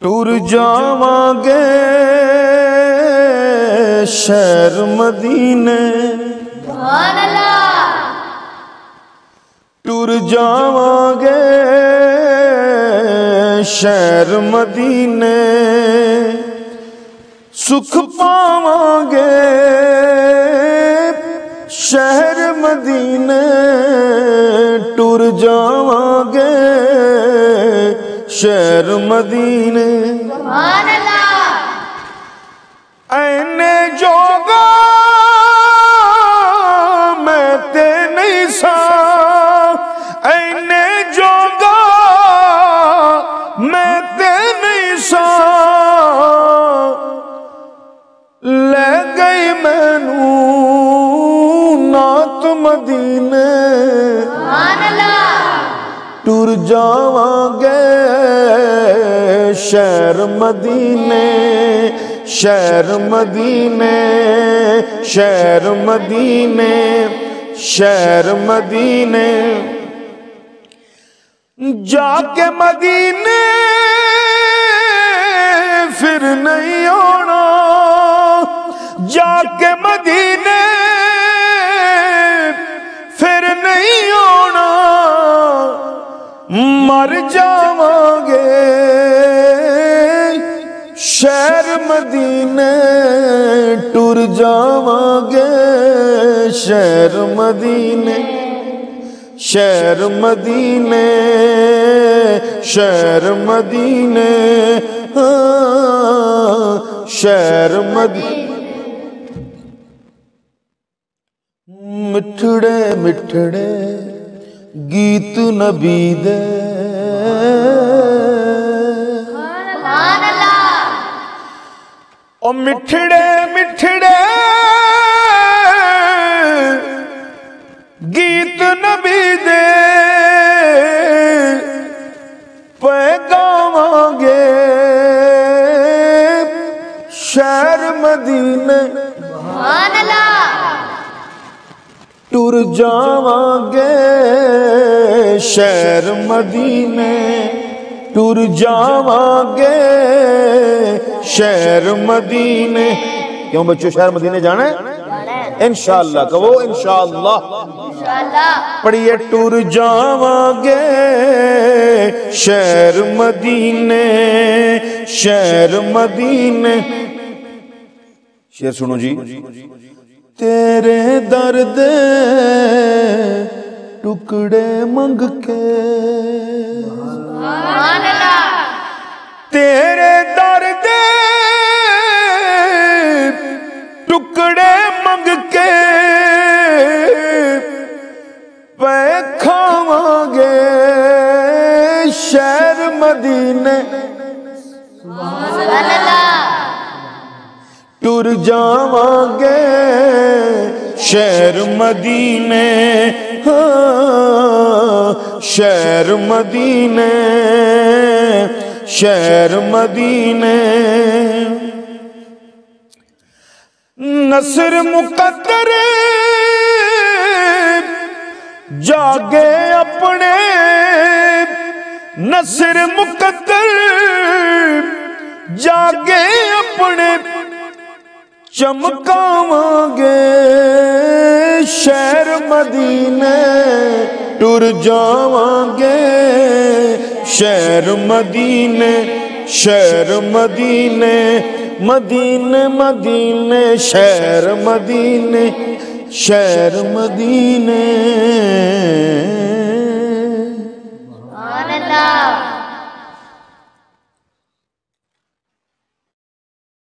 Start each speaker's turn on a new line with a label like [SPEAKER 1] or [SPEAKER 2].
[SPEAKER 1] टुर जावांगे शहर मदीने, टुर जावांगे शहर मदीने, सुख पावांगे शहर मदीने, टुर जावांगे शहर मदीने। ऐने जोगा मैं ते नहीं सा, ऐने जोगा मैं ते नहीं सा, ले गई मैनू नात मदीने, टुर जावांगे शहर मदीने, शहर मदीने, शहर मदीने, शहर मदीने। जाके मदीने फिर नहीं आना, जाके मदीने फिर नहीं आना, मर जावांगे शहर मदीने, टुर जावांगे शहर मदीने, शहर मदीने, शहर मदीने, हाँ शहर मदीने। मिठड़े मिठड़े गीत नबी दे, ओ मिठड़े मिठड़े गीत नबी दे, पैगावांगे शहर मदीने, टुर जावांगे शहर मदीने, टुर जावांगे शहर मदीने। क्यों बच्चों शहर मदीने जाना है? इंशाअल्लाह कहो इंशाअल्लाह, पढ़िए टुर जावांगे शहर मदीने, शहर मदीने। शेर सुनो जी। तेरे दर्द टुकड़े मंग के, तेरे दर्द टुकड़े मंग के, पे खावांगे शहर मदीने, टुर जावांगे शहर मदीने, हाँ शहर मदीने, शहर मदीने। नसर मुकद्दर जागे अपने, नसर मुकद्दर जागे अपने, चमकावांगे शहर मदीने, टुर जावांगे शहर मदीने, शहर मदीने, मदीने मदीने, शहर मदीने, शहर मदीने।